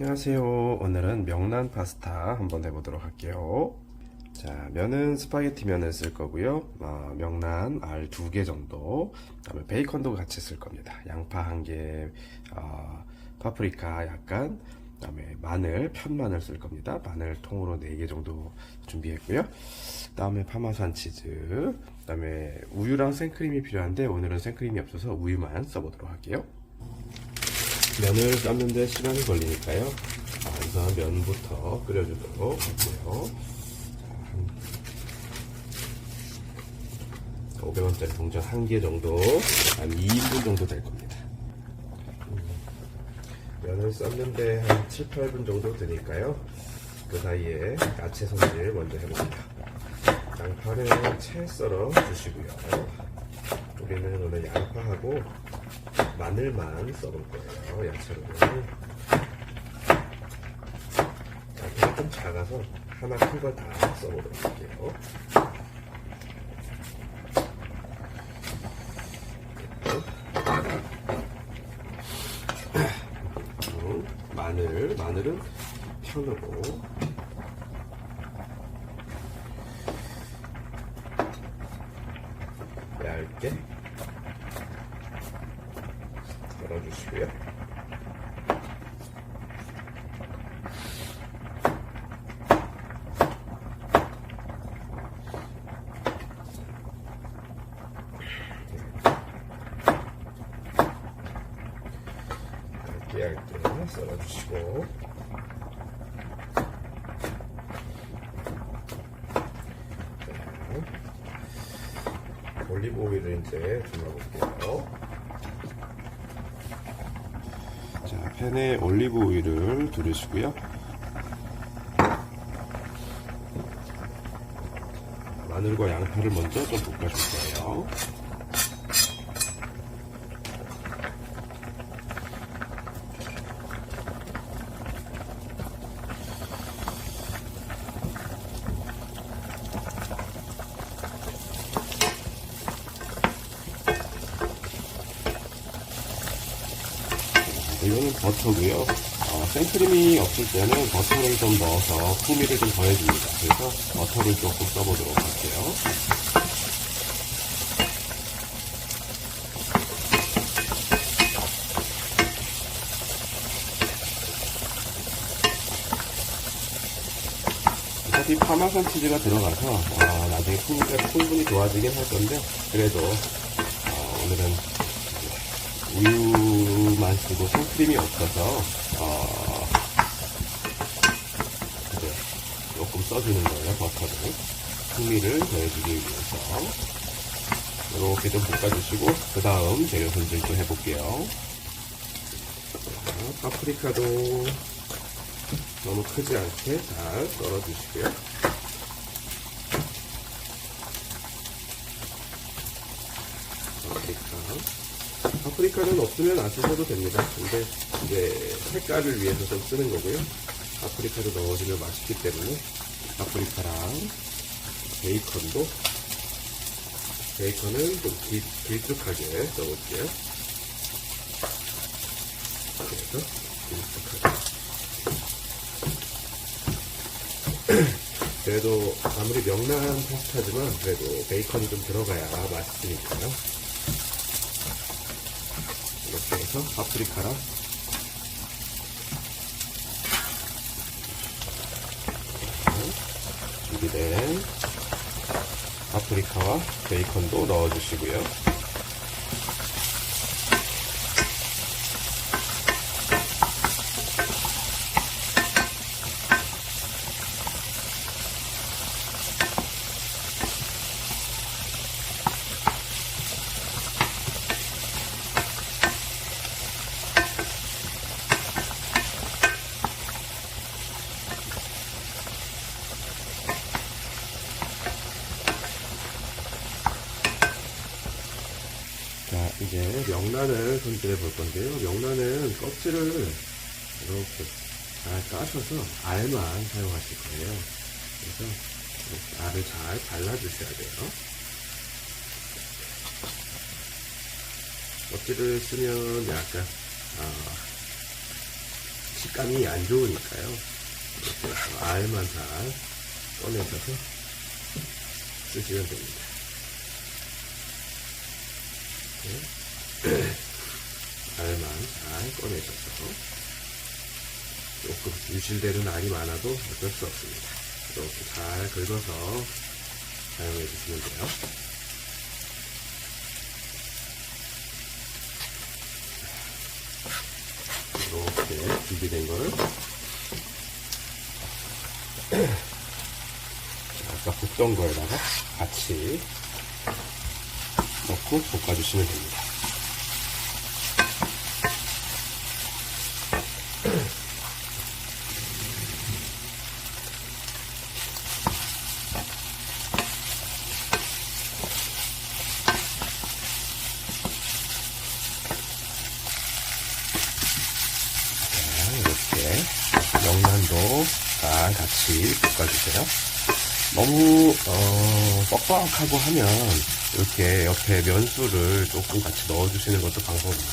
안녕하세요. 오늘은 명란 파스타 한번 해보도록 할게요. 자, 면은 스파게티 면을 쓸 거고요. 명란 알 2개 정도, 그다음에 베이컨도 같이 쓸 겁니다. 양파 1개, 파프리카 약간, 그다음에 마늘, 편마늘 쓸 겁니다. 마늘 통으로 4개 정도 준비했고요. 그다음에 파마산 치즈, 그다음에 우유랑 생크림이 필요한데 오늘은 생크림이 없어서 우유만 써보도록 할게요. 면을 삶는데 시간이 걸리니까요. 우선 면부터 끓여주도록 할게요. 500원짜리 동전 1개 정도, 한 2인분 정도 될 겁니다. 면을 삶는데 한 7, 8분 정도 되니까요. 그 사이에 야채 손질 먼저 해봅니다. 양파를 채 썰어 주시고요. 우리는 오늘 양파하고 마늘만 썰을 거예요. 야채로는 양파가 좀 작아서 하나 큰 걸 다 썰어보도록 할게요. 마늘은 편으로, 얇게 썰어주시고요. 얇게 썰어주시고, 올리브 오일을 이제 둘러볼게요. 자, 팬에 올리브 오일을 두르시고요. 마늘과 양파를 먼저 좀 볶아줄 거예요. 이거는 버터고요. 생크림이 없을 때는 버터를 좀 넣어서 풍미를 좀 더해줍니다. 그래서 버터를 조금 써보도록 할게요. 어차피 파마산 치즈가 들어가서 나중에 풍미가 충분히 좋아지긴 할 건데, 그래도 오늘은 우유만 쓰고 생크림이 없어서 이제 조금 써주는 거예요. 버터를 풍미를 더해주기 위해서 이렇게 좀 볶아주시고, 그 다음 재료 손질 좀 해볼게요. 파프리카도 너무 크지 않게 잘 썰어주시고요. 파프리카는 없으면 안 쓰셔도 됩니다. 근데 이제 색깔을 위해서 좀 쓰는 거고요. 파프리카도 넣어주면 맛있기 때문에 파프리카랑 베이컨은 좀 길쭉하게 써볼게요. 그래서 길쭉하게. 그래도 아무리 명란 파스타지만 그래도 베이컨이 좀 들어가야 맛있으니까요. 이렇게 해서 파프리카랑 준비된 파프리카와 베이컨도 넣어주시고요. 자, 이제 명란을 손질해 볼 건데요. 명란은 껍질을 이렇게 잘 까셔서 알만 사용하실 거예요. 그래서 이렇게 알을 잘 발라주셔야 돼요. 껍질을 쓰면 약간 식감이 안 좋으니까요. 이렇게 알만 잘 꺼내셔서 쓰시면 됩니다. 알만 잘 꺼내셔서 조금 유실되는 알이 많아도 어쩔 수 없습니다. 이렇게 잘 긁어서 사용해 주시면 돼요. 이렇게 준비된 거를 아까 볶던 거에다가 같이 넣고 볶아주시면 됩니다. 이렇게 명란도 잘 같이 볶아주세요. 너무 뻑뻑하고 하면 이렇게 옆에 면수를 조금 같이 넣어주시는 것도 방법입니다.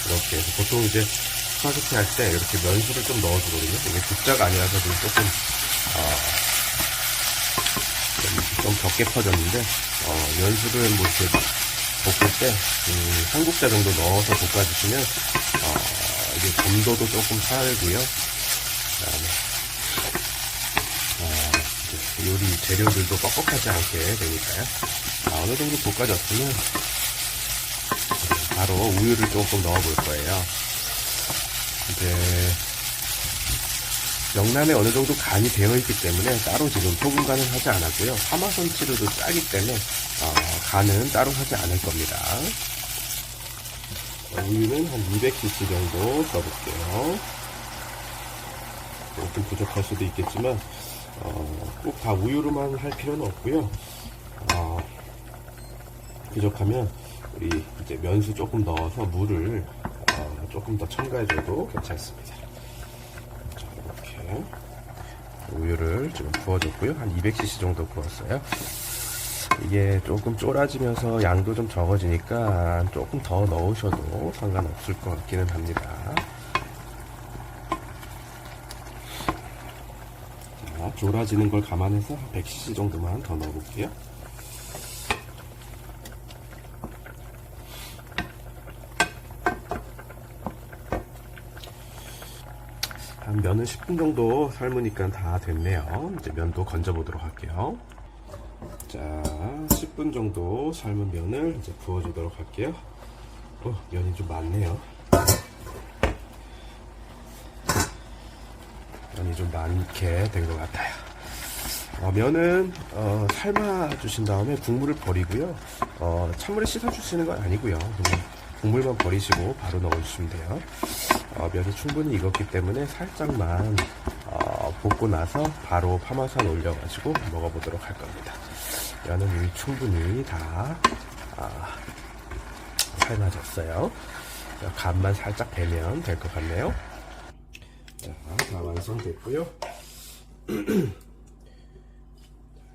이렇게 해서 보통 이제 스파게티 할 때 이렇게 면수를 좀 넣어주거든요. 이게 국자가 아니라서 조금 좀 적게 퍼졌는데 면수를 뭐 이렇게 볶을 때 한 국자 정도 넣어서 볶아주시면 이게 점도도 조금 살고요. 그다음에 요리 재료들도 뻑뻑하지 않게 되니까요. 어느 정도 볶아졌으면 바로 우유를 조금 넣어볼 거예요. 이제 명란에 어느 정도 간이 되어 있기 때문에 따로 지금 소금 간을 하지 않았고요. 파마산치로도 짜기 때문에 간은 따로 하지 않을 겁니다. 우유는 한 200cc 정도 넣어볼게요. 좀 부족할 수도 있겠지만 꼭 다 우유로만 할 필요는 없고요. 부족하면 우리 이제 면수 조금 넣어서 물을 조금 더 첨가해줘도 괜찮습니다. 자, 이렇게 우유를 지금 부어줬고요. 한 200cc 정도 부었어요. 이게 조금 쫄아지면서 양도 좀 적어지니까 조금 더 넣으셔도 상관없을 것 같기는 합니다. 자, 졸아지는 걸 감안해서 100cc 정도만 더 넣어볼게요. 한 면은 10분 정도 삶으니까 다 됐네요. 이제 면도 건져 보도록 할게요. 자, 10분 정도 삶은 면을 이제 부어주도록 할게요. 면이 좀 많네요. 면이 좀 많게 된 것 같아요. 면은 삶아 주신 다음에 국물을 버리고요. 찬물에 씻어 주시는 건 아니고요. 그냥 국물만 버리시고 바로 넣어주시면 돼요. 면이 충분히 익었기 때문에 살짝만 볶고 나서 바로 파마산 올려가지고 먹어보도록 할 겁니다. 면은 이미 충분히 다 삶아졌어요. 간만 살짝 배면 될 것 같네요. 자, 다 완성됐고요.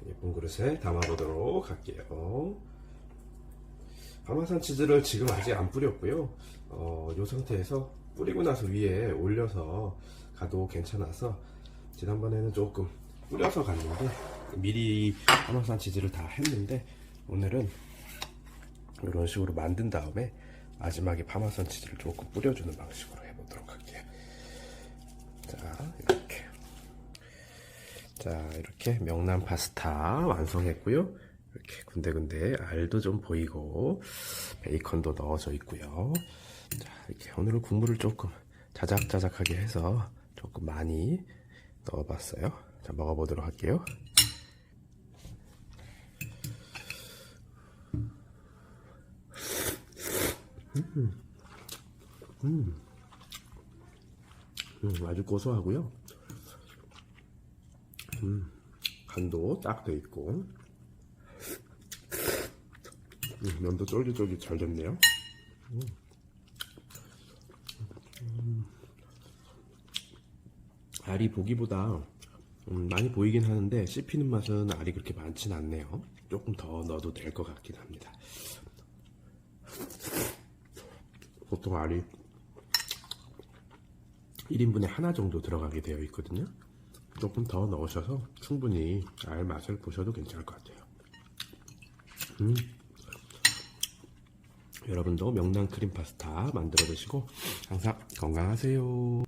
예쁜 그릇에 담아보도록 할게요. 파마산 치즈를 지금 아직 안 뿌렸고요. 이 상태에서 뿌리고 나서 위에 올려서 가도 괜찮아서 지난번에는 조금 뿌려서 갔는데 미리 파마산 치즈를 다 했는데 오늘은 이런 식으로 만든 다음에 마지막에 파마산 치즈를 조금 뿌려주는 방식으로 해보도록 할게요. 자, 이렇게 명란 파스타 완성했고요. 이렇게 군데군데 알도 좀 보이고 베이컨도 넣어져 있고요. 자, 이렇게 오늘은 국물을 조금 자작자작하게 해서 조금 많이 넣어봤어요. 자, 먹어보도록 할게요. 아주 고소하고요. 간도 딱 돼 있고 면도 쫄깃쫄깃 잘 됐네요. 알이 보기보다 많이 보이긴 하는데 씹히는 맛은 알이 그렇게 많진 않네요. 조금 더 넣어도 될 것 같긴 합니다. 보통 알이 1인분에 하나 정도 들어가게 되어 있거든요. 조금 더 넣으셔서 충분히 알 맛을 보셔도 괜찮을 것 같아요. 여러분도 명란 크림 파스타 만들어 드시고 항상 건강하세요.